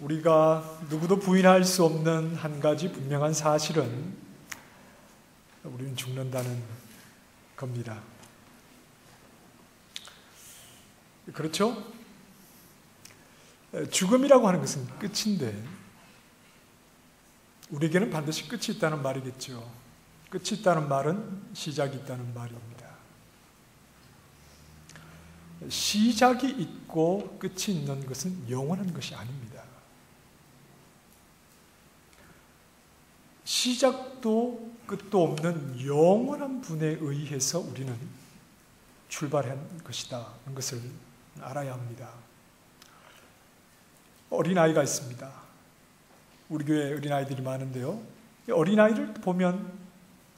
우리가 누구도 부인할 수 없는 한 가지 분명한 사실은 우리는 죽는다는 겁니다. 그렇죠? 죽음이라고 하는 것은 끝인데 우리에게는 반드시 끝이 있다는 말이겠죠. 끝이 있다는 말은 시작이 있다는 말입니다. 시작이 있고 끝이 있는 것은 영원한 것이 아닙니다. 시작도 끝도 없는 영원한 분에 의해서 우리는 출발한 것이다 하는 것을 알아야 합니다. 어린아이가 있습니다. 우리 교회에 어린아이들이 많은데요. 어린아이를 보면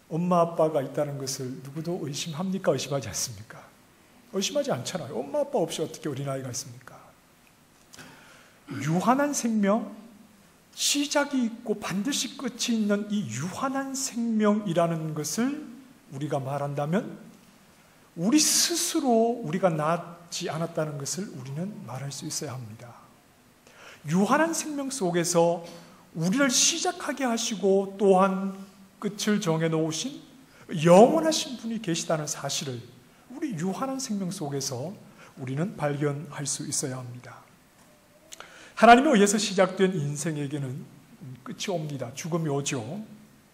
엄마 아빠가 있다는 것을 누구도 의심합니까? 의심하지 않습니까? 의심하지 않잖아요. 엄마 아빠 없이 어떻게 어린아이가 있습니까? 유한한 생명, 시작이 있고 반드시 끝이 있는 이 유한한 생명이라는 것을 우리가 말한다면 우리 스스로 우리가 낳지 않았다는 것을 우리는 말할 수 있어야 합니다. 유한한 생명 속에서 우리를 시작하게 하시고 또한 끝을 정해놓으신 영원하신 분이 계시다는 사실을 우리 유한한 생명 속에서 우리는 발견할 수 있어야 합니다. 하나님에 의해서 시작된 인생에게는 끝이 옵니다. 죽음이 오죠.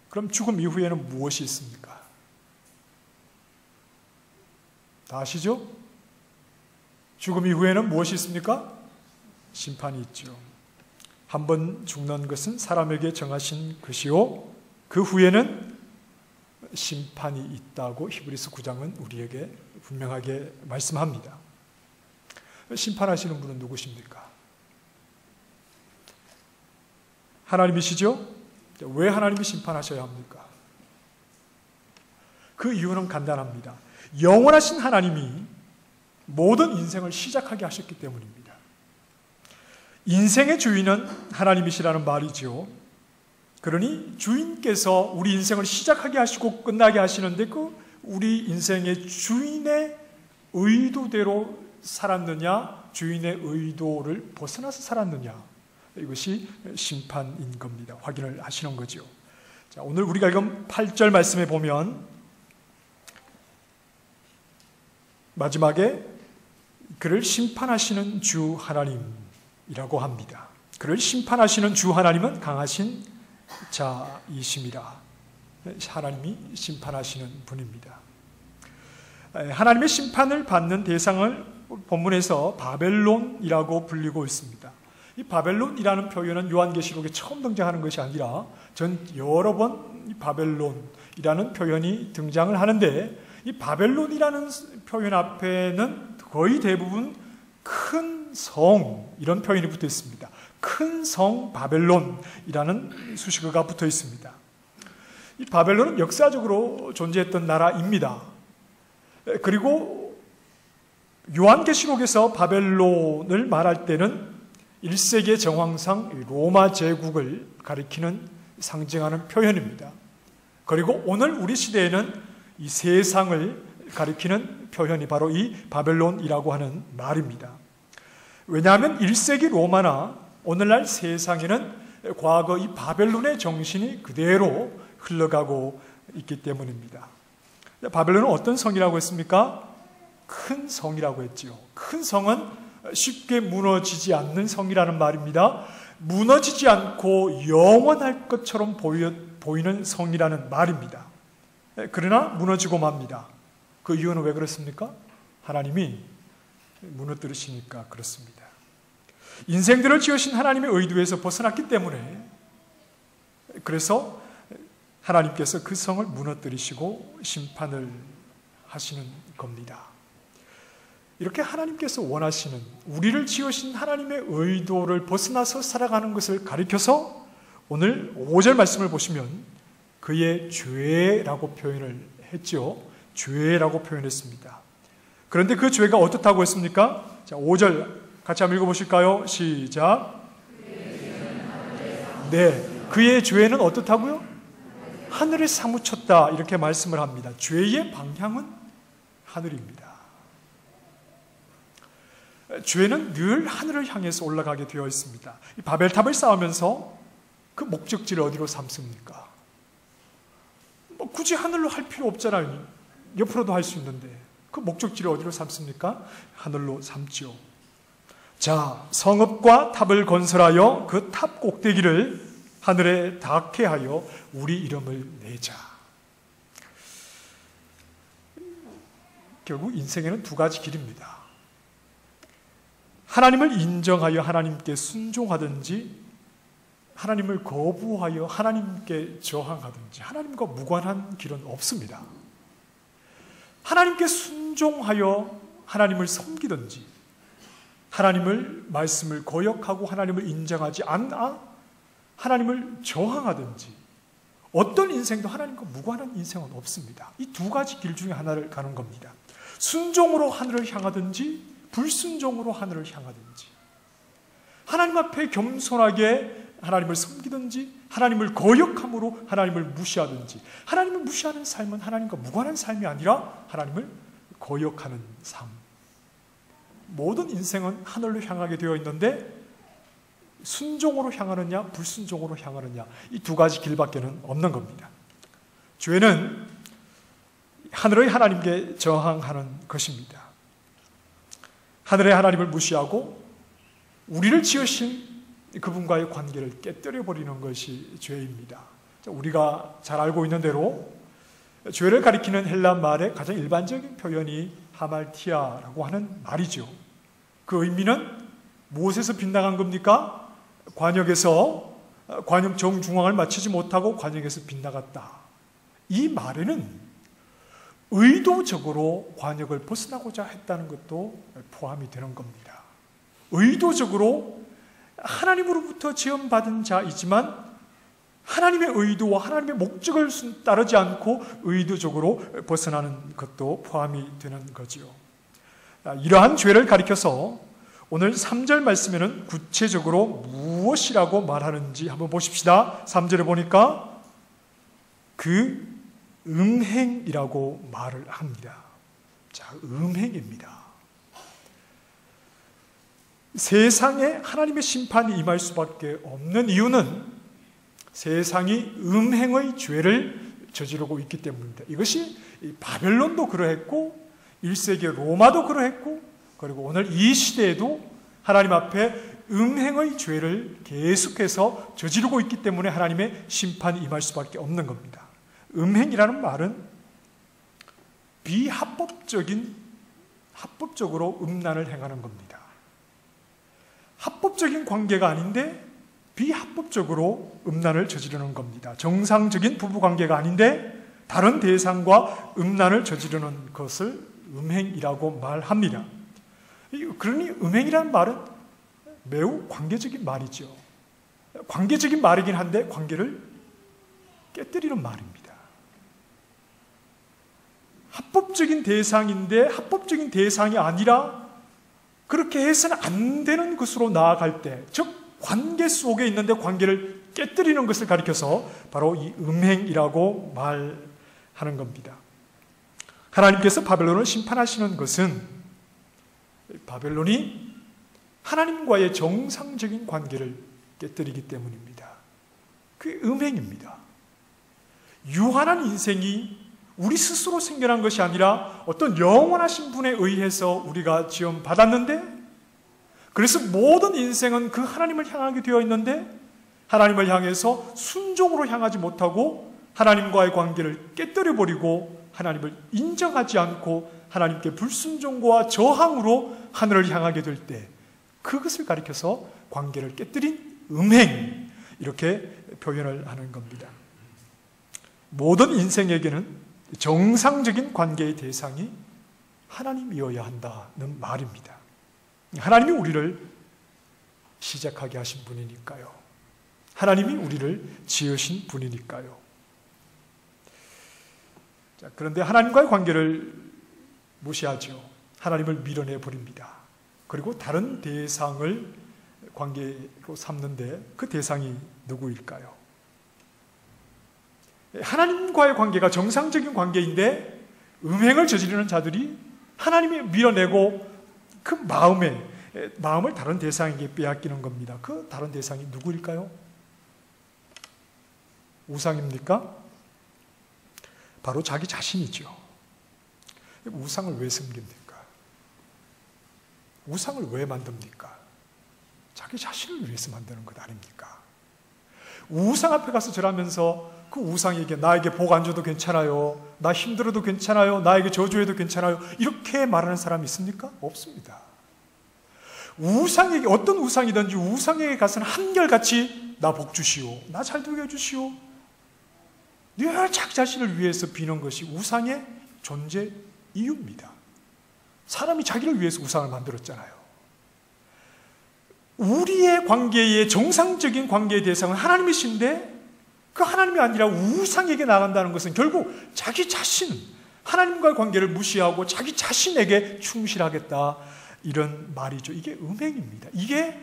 그럼 죽음 이후에는 무엇이 있습니까? 다 아시죠? 죽음 이후에는 무엇이 있습니까? 심판이 있죠. 한 번 죽는 것은 사람에게 정하신 것이요 그 후에는 심판이 있다고 히브리서 9장은 우리에게 분명하게 말씀합니다. 심판하시는 분은 누구십니까? 하나님이시죠? 왜 하나님이 심판하셔야 합니까? 그 이유는 간단합니다. 영원하신 하나님이 모든 인생을 시작하게 하셨기 때문입니다. 인생의 주인은 하나님이시라는 말이죠. 그러니 주인께서 우리 인생을 시작하게 하시고 끝나게 하시는데 그 우리 인생의 주인의 의도대로 살았느냐, 주인의 의도를 벗어나서 살았느냐, 이것이 심판인 겁니다. 확인을 하시는 거죠. 자, 오늘 우리가 읽은 8절 말씀에 보면 마지막에 그를 심판하시는 주 하나님이라고 합니다. 그를 심판하시는 주 하나님은 강하신 자이심이라. 하나님이 심판하시는 분입니다. 하나님의 심판을 받는 대상을 본문에서 바벨론이라고 불리고 있습니다. 이 바벨론이라는 표현은 요한계시록에 처음 등장하는 것이 아니라 전 여러 번 이 바벨론이라는 표현이 등장을 하는데 이 바벨론이라는 표현 앞에는 거의 대부분 큰 성 이런 표현이 붙어 있습니다. 큰 성 바벨론이라는 수식어가 붙어 있습니다. 이 바벨론은 역사적으로 존재했던 나라입니다. 그리고 요한계시록에서 바벨론을 말할 때는 1세기의 정황상 로마 제국을 가리키는 상징하는 표현입니다. 그리고 오늘 우리 시대에는 이 세상을 가리키는 표현이 바로 이 바벨론이라고 하는 말입니다. 왜냐하면 1세기 로마나 오늘날 세상에는 과거 이 바벨론의 정신이 그대로 흘러가고 있기 때문입니다. 바벨론은 어떤 성이라고 했습니까? 큰 성이라고 했지요. 큰 성은 쉽게 무너지지 않는 성이라는 말입니다. 무너지지 않고 영원할 것처럼 보이는 성이라는 말입니다. 그러나 무너지고 맙니다. 그 이유는 왜 그렇습니까? 하나님이 무너뜨리시니까 그렇습니다. 인생들을 지으신 하나님의 의도에서 벗어났기 때문에 그래서 하나님께서 그 성을 무너뜨리시고 심판을 하시는 겁니다. 이렇게 하나님께서 원하시는 우리를 지으신 하나님의 의도를 벗어나서 살아가는 것을 가리켜서 오늘 5절 말씀을 보시면 그의 죄라고 표현을 했죠. 죄라고 표현했습니다. 그런데 그 죄가 어떻다고 했습니까? 자, 5절 같이 한번 읽어보실까요? 시작. 네, 그의 죄는 어떻다고요? 하늘에 사무쳤다 이렇게 말씀을 합니다. 죄의 방향은 하늘입니다. 죄는 늘 하늘을 향해서 올라가게 되어 있습니다. 이 바벨탑을 쌓으면서 그 목적지를 어디로 삼습니까? 굳이 하늘로 할 필요 없잖아요. 옆으로도 할 수 있는데 그 목적지를 어디로 삼습니까? 하늘로 삼지요. 자, 성읍과 탑을 건설하여 그 탑 꼭대기를 하늘에 닿게 하여 우리 이름을 내자. 결국 인생에는 두 가지 길입니다. 하나님을 인정하여 하나님께 순종하든지, 하나님을 거부하여 하나님께 저항하든지, 하나님과 무관한 길은 없습니다. 하나님께 순종하여 하나님을 섬기든지, 하나님을 말씀을 거역하고 하나님을 인정하지 않아 하나님을 저항하든지, 어떤 인생도 하나님과 무관한 인생은 없습니다. 이 두 가지 길 중에 하나를 가는 겁니다. 순종으로 하늘을 향하든지 불순종으로 하늘을 향하든지, 하나님 앞에 겸손하게 하나님을 섬기든지, 하나님을 거역함으로 하나님을 무시하든지. 하나님을 무시하는 삶은 하나님과 무관한 삶이 아니라 하나님을 거역하는 삶. 모든 인생은 하늘로 향하게 되어 있는데 순종으로 향하느냐 불순종으로 향하느냐, 이 두 가지 길밖에는 없는 겁니다. 죄는 하늘의 하나님께 저항하는 것입니다. 하늘의 하나님을 무시하고 우리를 지으신 그분과의 관계를 깨뜨려 버리는 것이 죄입니다. 우리가 잘 알고 있는 대로 죄를 가리키는 헬라 말의 가장 일반적인 표현이 하말티아라고 하는 말이죠. 그 의미는 무엇에서 빗나간 겁니까? 관역에서 관역 정중앙을 맞추지 못하고 관역에서 빗나갔다. 이 말에는 의도적으로 관역을 벗어나고자 했다는 것도 포함이 되는 겁니다. 의도적으로 하나님으로부터 지음받은 자이지만 하나님의 의도와 하나님의 목적을 따르지 않고 의도적으로 벗어나는 것도 포함이 되는 거지요. 이러한 죄를 가리켜서 오늘 3절 말씀에는 구체적으로 무엇이라고 말하는지 한번 보십시다. 3절에 보니까 그 음행이라고 말을 합니다. 자, 음행입니다. 세상에 하나님의 심판이 임할 수밖에 없는 이유는 세상이 음행의 죄를 저지르고 있기 때문입니다. 이것이 바벨론도 그러했고 1세기 로마도 그러했고, 그리고 오늘 이 시대에도 하나님 앞에 음행의 죄를 계속해서 저지르고 있기 때문에 하나님의 심판이 임할 수밖에 없는 겁니다. 음행이라는 말은 합법적으로 음란을 행하는 겁니다. 합법적인 관계가 아닌데 비합법적으로 음란을 저지르는 겁니다. 정상적인 부부관계가 아닌데 다른 대상과 음란을 저지르는 것을 음행이라고 말합니다. 그러니 음행이라는 말은 매우 관계적인 말이죠. 관계적인 말이긴 한데 관계를 깨뜨리는 말입니다. 합법적인 대상인데 합법적인 대상이 아니라 그렇게 해서는 안 되는 것으로 나아갈 때, 즉 관계 속에 있는데 관계를 깨뜨리는 것을 가리켜서 바로 이 음행이라고 말하는 겁니다. 하나님께서 바벨론을 심판하시는 것은 바벨론이 하나님과의 정상적인 관계를 깨뜨리기 때문입니다. 그게 음행입니다. 유한한 인생이 우리 스스로 생겨난 것이 아니라 어떤 영원하신 분에 의해서 우리가 지음받았는데, 그래서 모든 인생은 그 하나님을 향하게 되어 있는데 하나님을 향해서 순종으로 향하지 못하고 하나님과의 관계를 깨뜨려버리고 하나님을 인정하지 않고 하나님께 불순종과 저항으로 하늘을 향하게 될 때 그것을 가리켜서 관계를 깨뜨린 음행, 이렇게 표현을 하는 겁니다. 모든 인생에게는 정상적인 관계의 대상이 하나님이어야 한다는 말입니다. 하나님이 우리를 시작하게 하신 분이니까요. 하나님이 우리를 지으신 분이니까요. 자, 그런데 하나님과의 관계를 무시하죠. 하나님을 밀어내 버립니다. 그리고 다른 대상을 관계로 삼는데 그 대상이 누구일까요? 하나님과의 관계가 정상적인 관계인데 음행을 저지르는 자들이 하나님이 밀어내고 그 마음에 마음을 다른 대상에게 빼앗기는 겁니다. 그 다른 대상이 누구일까요? 우상입니까? 바로 자기 자신이죠. 우상을 왜 섬깁니까? 우상을 왜 만듭니까? 자기 자신을 위해서 만드는 것 아닙니까? 우상 앞에 가서 절하면서 그 우상에게 나에게 복 안 줘도 괜찮아요, 나 힘들어도 괜찮아요, 나에게 저주해도 괜찮아요, 이렇게 말하는 사람이 있습니까? 없습니다. 우상에게, 어떤 우상이든지 우상에게 가서는 한결같이 나 복 주시오, 나 잘 되게 해주시오, 늘 자기 자신을 위해서 비는 것이 우상의 존재 이유입니다. 사람이 자기를 위해서 우상을 만들었잖아요. 우리의 관계의 정상적인 관계의 대상은 하나님이신데 그 하나님이 아니라 우상에게 나간다는 것은 결국 자기 자신, 하나님과의 관계를 무시하고 자기 자신에게 충실하겠다, 이런 말이죠. 이게 음행입니다. 이게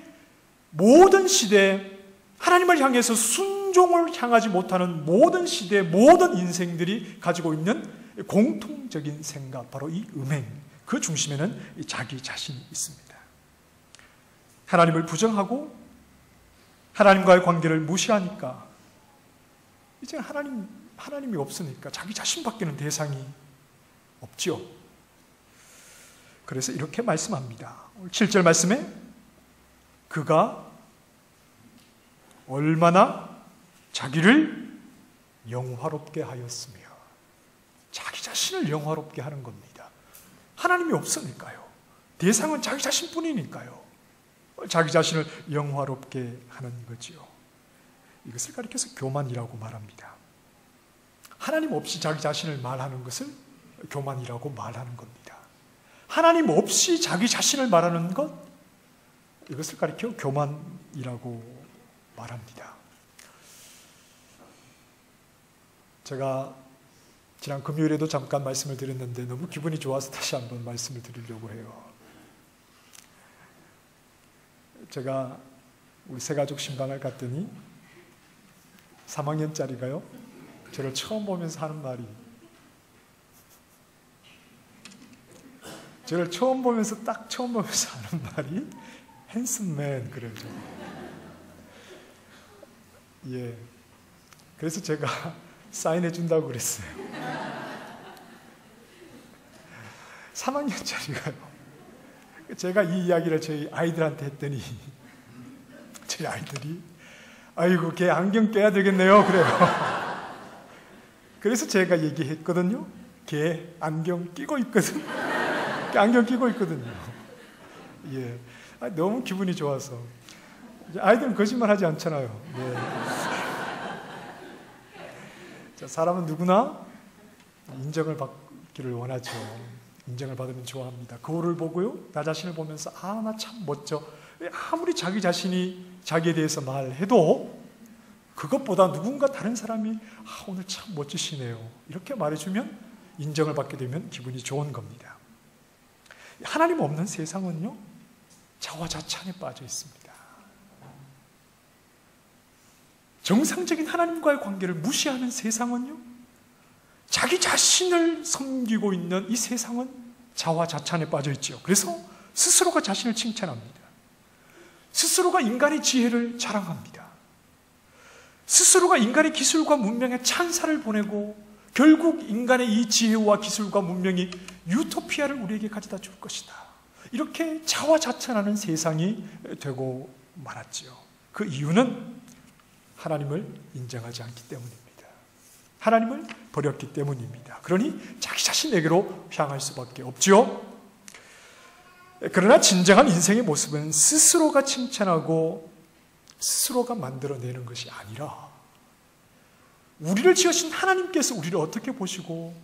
모든 시대, 하나님을 향해서 순종을 향하지 못하는 모든 시대, 모든 인생들이 가지고 있는 공통적인 생각, 바로 이 음행, 그 중심에는 자기 자신이 있습니다. 하나님을 부정하고 하나님과의 관계를 무시하니까 이제 하나님이 없으니까 자기 자신밖에는 대상이 없죠. 그래서 이렇게 말씀합니다. 7절 말씀에 그가 얼마나 자기를 영화롭게 하였으며, 자기 자신을 영화롭게 하는 겁니다. 하나님이 없으니까요. 대상은 자기 자신뿐이니까요. 자기 자신을 영화롭게 하는 거지요. 이것을 가리켜서 교만이라고 말합니다. 하나님 없이 자기 자신을 말하는 것을 교만이라고 말하는 겁니다. 하나님 없이 자기 자신을 말하는 것, 이것을 가리켜 교만이라고 말합니다. 제가 지난 금요일에도 잠깐 말씀을 드렸는데 너무 기분이 좋아서 다시 한번 말씀을 드리려고 해요. 제가 우리 새가족 신방을 갔더니 3학년짜리가요, 저를 처음 보면서 하는 말이, 저를 처음 보면서 하는 말이 핸섬맨, 그러죠. 예. 그래서 제가 사인해 준다고 그랬어요. 3학년짜리가요. 제가 이 이야기를 저희 아이들한테 했더니 저희 아이들이 아이고 걔 안경 껴야 되겠네요, 그래요. 그래서 제가 얘기했거든요. 걔 안경 끼고 있거든. 안경 끼고 있거든요. 예. 너무 기분이 좋아서. 아이들은 거짓말 하지 않잖아요. 예. 자, 사람은 누구나 인정을 받기를 원하죠. 인정을 받으면 좋아합니다. 거울을 보고요, 나 자신을 보면서 아, 나 참 멋져. 아무리 자기 자신이 자기에 대해서 말해도 그것보다 누군가 다른 사람이 아, 오늘 참 멋지시네요, 이렇게 말해주면, 인정을 받게 되면 기분이 좋은 겁니다. 하나님 없는 세상은요, 자화자찬에 빠져 있습니다. 정상적인 하나님과의 관계를 무시하는 세상은요, 자기 자신을 섬기고 있는 이 세상은 자화자찬에 빠져 있죠. 그래서 스스로가 자신을 칭찬합니다. 스스로가 인간의 지혜를 자랑합니다. 스스로가 인간의 기술과 문명에 찬사를 보내고 결국 인간의 이 지혜와 기술과 문명이 유토피아를 우리에게 가져다 줄 것이다, 이렇게 자화자찬하는 세상이 되고 말았지요. 그 이유는 하나님을 인정하지 않기 때문입니다. 하나님을 버렸기 때문입니다. 그러니 자기 자신에게로 향할 수밖에 없지요. 그러나 진정한 인생의 모습은 스스로가 칭찬하고 스스로가 만들어내는 것이 아니라 우리를 지으신 하나님께서 우리를 어떻게 보시고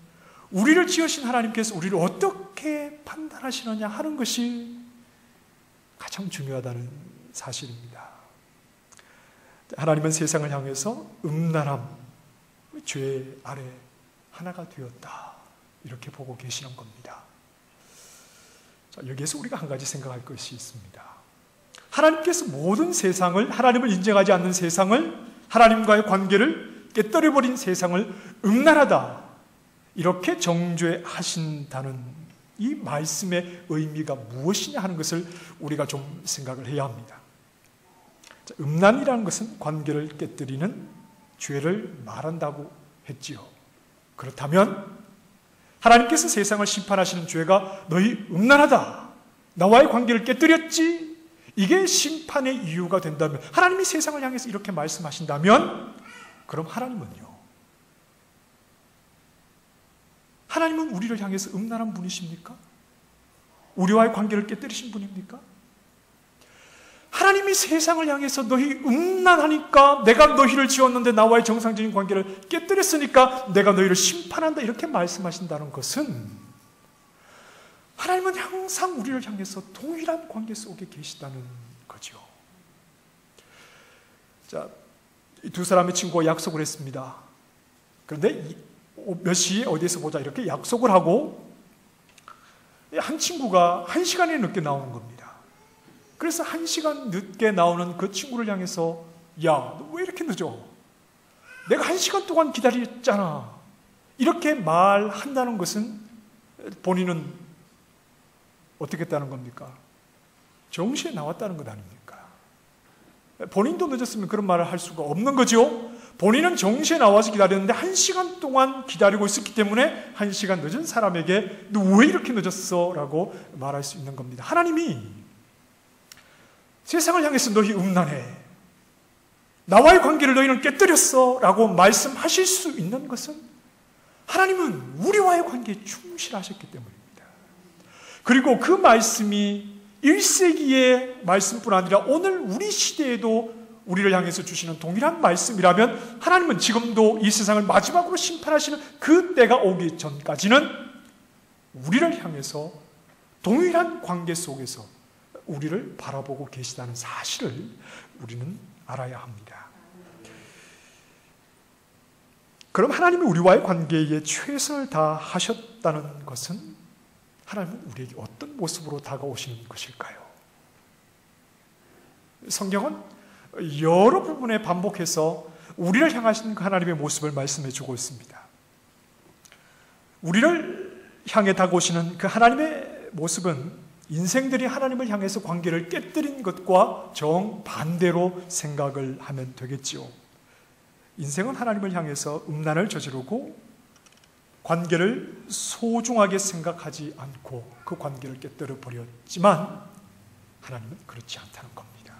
우리를 지으신 하나님께서 우리를 어떻게 판단하시느냐 하는 것이 가장 중요하다는 사실입니다. 하나님은 세상을 향해서 음란함, 죄 아래 하나가 되었다, 이렇게 보고 계시는 겁니다. 자, 여기에서 우리가 한 가지 생각할 것이 있습니다. 하나님께서 모든 세상을, 하나님을 인정하지 않는 세상을, 하나님과의 관계를 깨뜨려버린 세상을 음란하다, 이렇게 정죄하신다는 이 말씀의 의미가 무엇이냐 하는 것을 우리가 좀 생각을 해야 합니다. 자, 음란이라는 것은 관계를 깨뜨리는 죄를 말한다고 했지요. 그렇다면 하나님께서 세상을 심판하시는 죄가 너희 음란하다, 나와의 관계를 깨뜨렸지, 이게 심판의 이유가 된다면, 하나님이 세상을 향해서 이렇게 말씀하신다면, 그럼 하나님은요? 하나님은 우리를 향해서 음란한 분이십니까? 우리와의 관계를 깨뜨리신 분입니까? 하나님이 세상을 향해서 너희 음란하니까 내가 너희를 지었는데 나와의 정상적인 관계를 깨뜨렸으니까 내가 너희를 심판한다, 이렇게 말씀하신다는 것은 하나님은 항상 우리를 향해서 동일한 관계 속에 계시다는 거죠. 자, 이 두 사람의 친구가 약속을 했습니다. 그런데 몇 시에 어디에서 보자 이렇게 약속을 하고 한 친구가 1시간이 늦게 나오는 겁니다. 그래서 1시간 늦게 나오는 그 친구를 향해서 야, 너 왜 이렇게 늦어? 내가 1시간 동안 기다렸잖아. 이렇게 말한다는 것은 본인은 어떻게 했다는 겁니까? 정시에 나왔다는 것 아닙니까? 본인도 늦었으면 그런 말을 할 수가 없는 거죠. 본인은 정시에 나와서 기다렸는데 1시간 동안 기다리고 있었기 때문에 1시간 늦은 사람에게 너 왜 이렇게 늦었어? 라고 말할 수 있는 겁니다. 하나님이 세상을 향해서 너희 음란해, 나와의 관계를 너희는 깨뜨렸어 라고 말씀하실 수 있는 것은 하나님은 우리와의 관계에 충실하셨기 때문입니다. 그리고 그 말씀이 1세기의 말씀뿐 아니라 오늘 우리 시대에도 우리를 향해서 주시는 동일한 말씀이라면 하나님은 지금도 이 세상을 마지막으로 심판하시는 그 때가 오기 전까지는 우리를 향해서 동일한 관계 속에서 우리를 바라보고 계시다는 사실을 우리는 알아야 합니다. 그럼 하나님이 우리와의 관계에 최선을 다하셨다는 것은 하나님은 우리에게 어떤 모습으로 다가오시는 것일까요? 성경은 여러 부분에 반복해서 우리를 향하신 하나님의 모습을 말씀해 주고 있습니다. 우리를 향해 다가오시는 그 하나님의 모습은 인생들이 하나님을 향해서 관계를 깨뜨린 것과 정반대로 생각을 하면 되겠지요. 인생은 하나님을 향해서 음란을 저지르고 관계를 소중하게 생각하지 않고 그 관계를 깨뜨려 버렸지만 하나님은 그렇지 않다는 겁니다.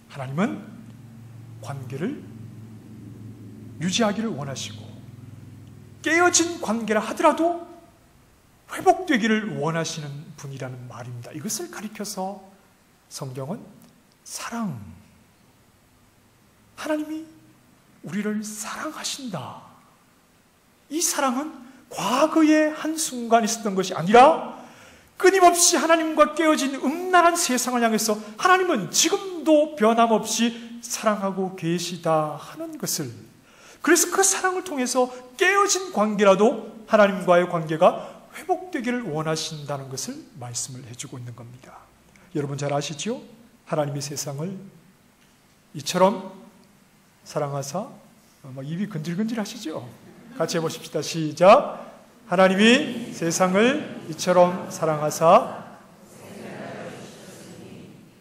하나님은 관계를 유지하기를 원하시고 깨어진 관계라 하더라도 회복되기를 원하시는 분이라는 말입니다. 이것을 가리켜서 성경은 사랑, 하나님이 우리를 사랑하신다. 이 사랑은 과거의 한순간 있었던 것이 아니라 끊임없이 하나님과 깨어진 음란한 세상을 향해서 하나님은 지금도 변함없이 사랑하고 계시다 하는 것을, 그래서 그 사랑을 통해서 깨어진 관계라도 하나님과의 관계가 회복되기를 원하신다는 것을 말씀을 해주고 있는 겁니다. 여러분 잘 아시죠? 하나님이 세상을 이처럼 사랑하사, 입이 근질근질 하시죠? 같이 해보십시다. 시작. 하나님이 세상을 이처럼 사랑하사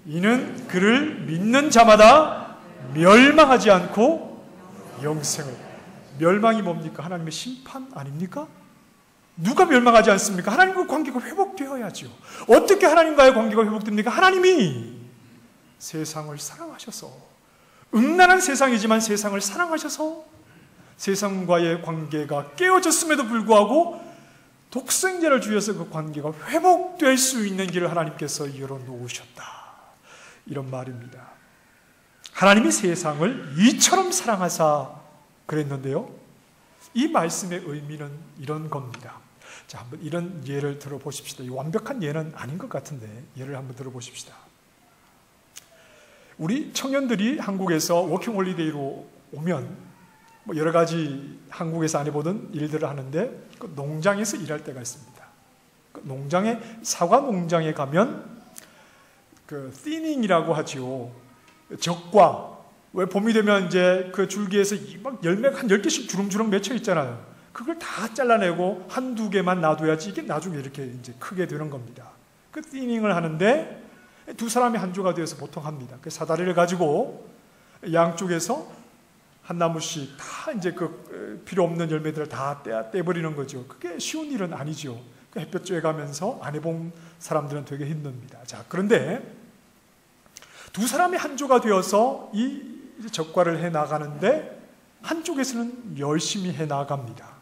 이는 그를 믿는 자마다 멸망하지 않고 영생을. 멸망이 뭡니까? 하나님의 심판 아닙니까? 누가 멸망하지 않습니까? 하나님과 관계가 회복되어야죠. 어떻게 하나님과의 관계가 회복됩니까? 하나님이 세상을 사랑하셔서, 음란한 세상이지만 세상을 사랑하셔서 세상과의 관계가 깨어졌음에도 불구하고 독생자를 주셔서 그 관계가 회복될 수 있는 길을 하나님께서 열어놓으셨다. 이런 말입니다. 하나님이 세상을 이처럼 사랑하사 그랬는데요. 이 말씀의 의미는 이런 겁니다. 자, 한번 이런 예를 들어보십시다. 이 완벽한 예는 아닌 것 같은데 예를 한번 들어보십시다. 우리 청년들이 한국에서 워킹홀리데이로 오면 여러 가지 한국에서 안 해보던 일들을 하는데 그 농장에서 일할 때가 있습니다. 그 농장에, 사과 농장에 가면 그 티닝이라고 하죠. 적과, 왜 봄이 되면 이제 그 줄기에서 막 열매가 한 10개씩 주렁주렁 맺혀 있잖아요. 그걸 다 잘라내고 한두 개만 놔둬야지 이게 나중에 이렇게 이제 크게 되는 겁니다. 그 티닝을 하는데 두 사람이 한 조가 되어서 보통 합니다. 그 사다리를 가지고 양쪽에서 한 나무씩 다 이제 그 필요 없는 열매들을 다 떼버리는 거죠. 그게 쉬운 일은 아니죠. 그 햇볕 쬐 가면서 안 해본 사람들은 되게 힘듭니다. 자, 그런데 두 사람이 한 조가 되어서 이 적과를 해 나가는데 한쪽에서는 열심히 해 나갑니다.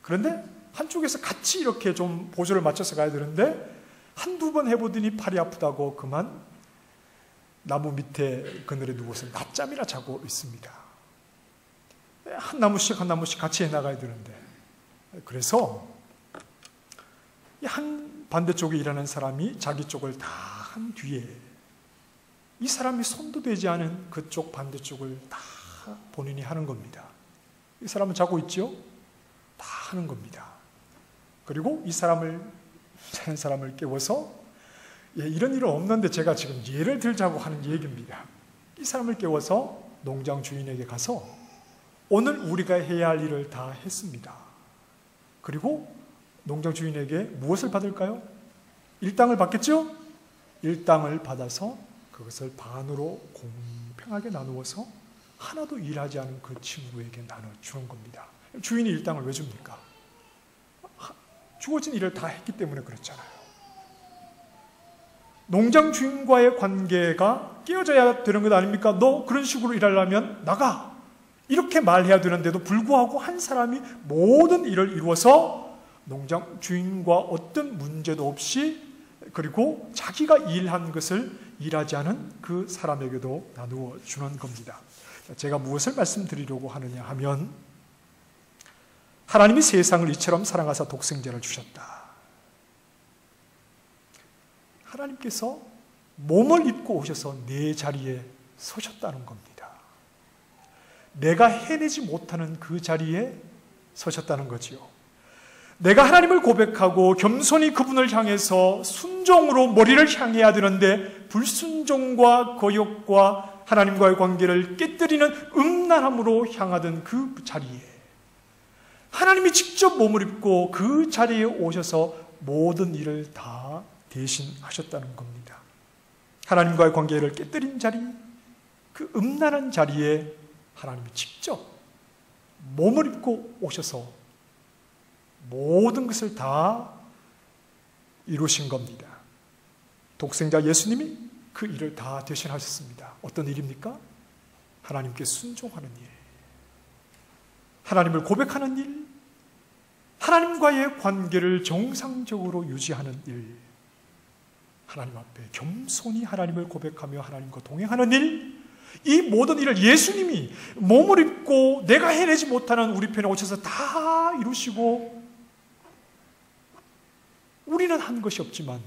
그런데 한쪽에서 같이 이렇게 좀 보조를 맞춰서 가야 되는데 한두 번 해보더니 팔이 아프다고 그만 나무 밑에 그늘에 누워서 낮잠이나 자고 있습니다. 한 나무씩 한 나무씩 같이 해 나가야 되는데, 그래서 한 반대쪽에 일하는 사람이 자기 쪽을 다 한 뒤에 이 사람이 손도 대지 않은 그쪽 반대쪽을 다 본인이 하는 겁니다. 이 사람은 자고 있죠? 다 하는 겁니다. 그리고 이 사람을, 자는 사람을 깨워서, 이런 일은 없는데 제가 지금 예를 들자고 하는 얘기입니다. 이 사람을 깨워서 농장 주인에게 가서 오늘 우리가 해야 할 일을 다 했습니다. 그리고 농장 주인에게 무엇을 받을까요? 일당을 받겠죠? 일당을 받아서 그것을 반으로 공평하게 나누어서 하나도 일하지 않은 그 친구에게 나눠주는 겁니다. 주인이 일당을 왜 줍니까? 주어진 일을 다 했기 때문에 그렇잖아요. 농장 주인과의 관계가 깨어져야 되는 것 아닙니까? 너 그런 식으로 일하려면 나가! 이렇게 말해야 되는데도 불구하고 한 사람이 모든 일을 이루어서 농장 주인과 어떤 문제도 없이, 그리고 자기가 일한 것을 일하지 않은 그 사람에게도 나누어 주는 겁니다. 제가 무엇을 말씀드리려고 하느냐 하면, 하나님이 세상을 이처럼 사랑하사 독생자를 주셨다. 하나님께서 몸을 입고 오셔서 내 자리에 서셨다는 겁니다. 내가 해내지 못하는 그 자리에 서셨다는 거지요. 내가 하나님을 고백하고 겸손히 그분을 향해서 순종으로 머리를 향해야 되는데 불순종과 거역과 하나님과의 관계를 깨뜨리는 음란함으로 향하던 그 자리에 하나님이 직접 몸을 입고 그 자리에 오셔서 모든 일을 다 대신하셨다는 겁니다. 하나님과의 관계를 깨뜨린 자리, 그 음란한 자리에 하나님이 직접 몸을 입고 오셔서 모든 것을 다 이루신 겁니다. 독생자 예수님이 그 일을 다 대신하셨습니다. 어떤 일입니까? 하나님께 순종하는 일, 하나님을 고백하는 일, 하나님과의 관계를 정상적으로 유지하는 일, 하나님 앞에 겸손히 하나님을 고백하며 하나님과 동행하는 일, 이 모든 일을 예수님이 몸을 입고 내가 해내지 못하는 우리 편에 오셔서 다 이루시고, 우리는 한 것이 없지만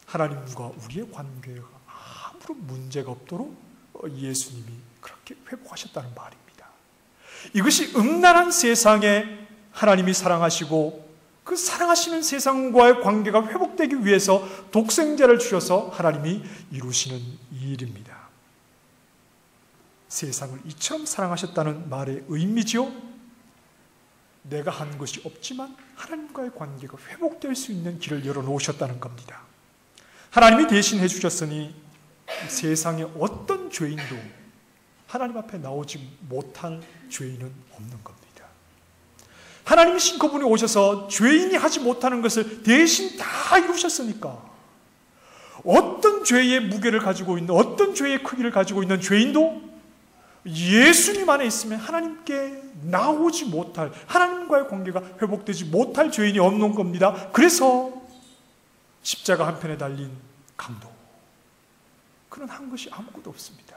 하나님과 우리의 관계가 아무런 문제가 없도록 예수님이 그렇게 회복하셨다는 말입니다. 이것이 음란한 세상에 하나님이 사랑하시고 그 사랑하시는 세상과의 관계가 회복되기 위해서 독생자를 주셔서 하나님이 이루시는 일입니다. 세상을 이처럼 사랑하셨다는 말의 의미지요. 내가 한 것이 없지만 하나님과의 관계가 회복될 수 있는 길을 열어놓으셨다는 겁니다. 하나님이 대신해 주셨으니 세상에 어떤 죄인도 하나님 앞에 나오지 못할 죄인은 없는 겁니다. 하나님이 신커분이 오셔서 죄인이 하지 못하는 것을 대신 다 이루셨으니까 어떤 죄의 무게를 가지고 있는, 어떤 죄의 크기를 가지고 있는 죄인도 예수님 안에 있으면 하나님께 나오지 못할, 하나님과의 관계가 회복되지 못할 죄인이 없는 겁니다. 그래서 십자가 한편에 달린 강도, 그는 한 것이 아무것도 없습니다.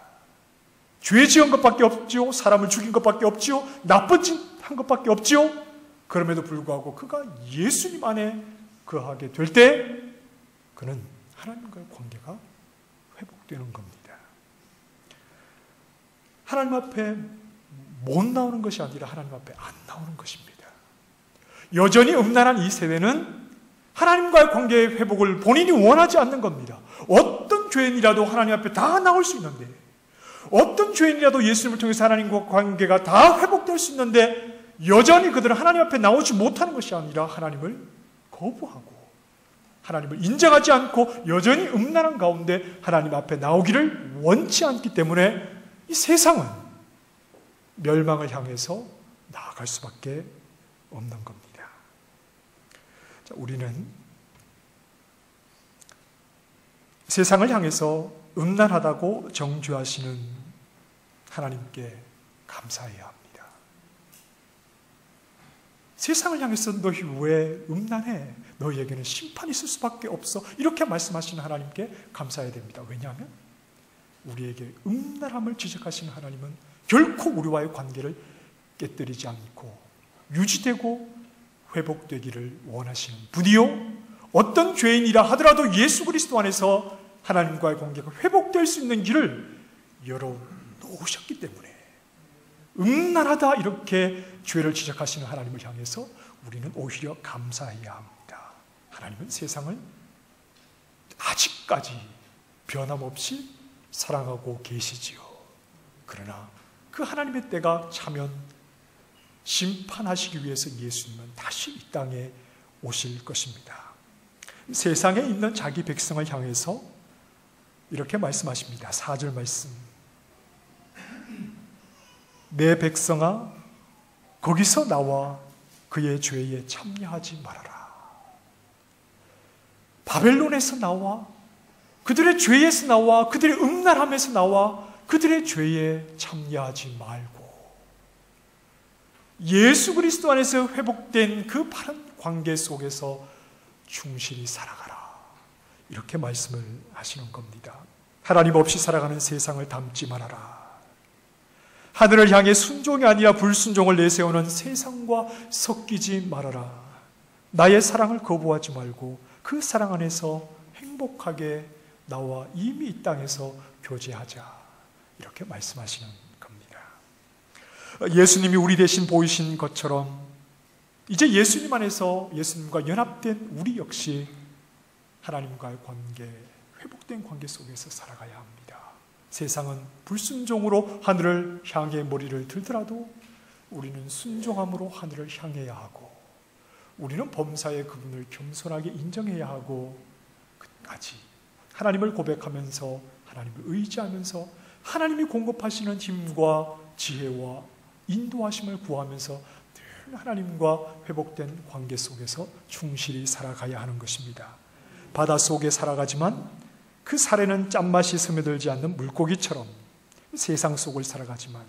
죄 지은 것밖에 없지요. 사람을 죽인 것밖에 없지요. 나쁜 짓 한 것밖에 없지요. 그럼에도 불구하고 그가 예수님 안에 거하게 될 때 그는 하나님과의 관계가 회복되는 겁니다. 하나님 앞에 못 나오는 것이 아니라 하나님 앞에 안 나오는 것입니다. 여전히 음란한 이 세대는 하나님과의 관계의 회복을 본인이 원하지 않는 겁니다. 어떤 죄인이라도 하나님 앞에 다 나올 수 있는데, 어떤 죄인이라도 예수님을 통해서 하나님과 관계가 다 회복될 수 있는데 여전히 그들은 하나님 앞에 나오지 못하는 것이 아니라 하나님을 거부하고 하나님을 인정하지 않고 여전히 음란한 가운데 하나님 앞에 나오기를 원치 않기 때문에 이 세상은 멸망을 향해서 나아갈 수밖에 없는 겁니다. 자, 우리는 세상을 향해서 음란하다고 정죄하시는 하나님께 감사해야 합니다. 세상을 향해서 너희 왜 음란해? 너희에게는 심판이 있을 수밖에 없어. 이렇게 말씀하시는 하나님께 감사해야 됩니다. 왜냐하면 우리에게 음란함을 지적하시는 하나님은 결코 우리와의 관계를 깨뜨리지 않고 유지되고 회복되기를 원하시는 분이요, 어떤 죄인이라 하더라도 예수 그리스도 안에서 하나님과의 관계가 회복될 수 있는 길을 열어놓으셨기 때문에 음란하다 이렇게 죄를 지적하시는 하나님을 향해서 우리는 오히려 감사해야 합니다. 하나님은 세상을 아직까지 변함없이 사랑하고 계시지요. 그러나 그 하나님의 때가 차면 심판하시기 위해서 예수님은 다시 이 땅에 오실 것입니다. 세상에 있는 자기 백성을 향해서 이렇게 말씀하십니다. 4절 말씀. 내 백성아, 거기서 나와 그의 죄에 참여하지 말아라. 바벨론에서 나와, 그들의 죄에서 나와, 그들의 음란함에서 나와 그들의 죄에 참여하지 말고 예수 그리스도 안에서 회복된 그 바른 관계 속에서 충실히 살아가라. 이렇게 말씀을 하시는 겁니다. 하나님 없이 살아가는 세상을 닮지 말아라. 하늘을 향해 순종이 아니라 불순종을 내세우는 세상과 섞이지 말아라. 나의 사랑을 거부하지 말고 그 사랑 안에서 행복하게 나와 이미 이 땅에서 교제하자. 이렇게 말씀하시는 겁니다. 예수님이 우리 대신 보이신 것처럼 이제 예수님 안에서 예수님과 연합된 우리 역시 하나님과의 관계, 회복된 관계 속에서 살아가야 합니다. 세상은 불순종으로 하늘을 향해 머리를 들더라도 우리는 순종함으로 하늘을 향해야 하고, 우리는 범사의 그분을 겸손하게 인정해야 하고, 끝까지 하나님을 고백하면서 하나님을 의지하면서 하나님이 공급하시는 힘과 지혜와 인도하심을 구하면서 늘 하나님과 회복된 관계 속에서 충실히 살아가야 하는 것입니다. 바다 속에 살아가지만 그 살에는 짠맛이 스며들지 않는 물고기처럼 세상 속을 살아가지만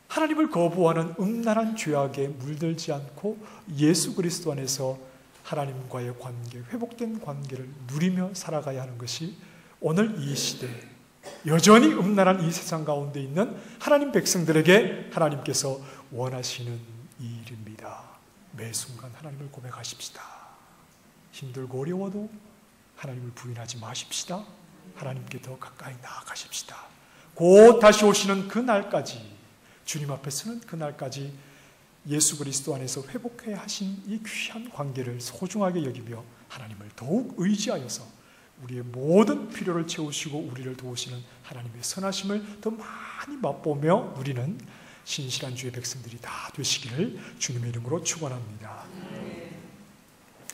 하나님을 거부하는 음란한 죄악에 물들지 않고 예수 그리스도 안에서 하나님과의 관계, 회복된 관계를 누리며 살아가야 하는 것이 오늘 이 시대, 여전히 음란한 이 세상 가운데 있는 하나님 백성들에게 하나님께서 원하시는 이 일입니다. 매 순간 하나님을 고백하십시다. 힘들고 어려워도 하나님을 부인하지 마십시다. 하나님께 더 가까이 나아가십시다. 곧 다시 오시는 그날까지, 주님 앞에 서는 그날까지 예수 그리스도 안에서 회복해야 하신 이 귀한 관계를 소중하게 여기며 하나님을 더욱 의지하여서 우리의 모든 필요를 채우시고 우리를 도우시는 하나님의 선하심을 더 많이 맛보며 누리는 신실한 주의 백성들이 다 되시기를 주님의 이름으로 축원합니다.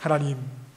하나님,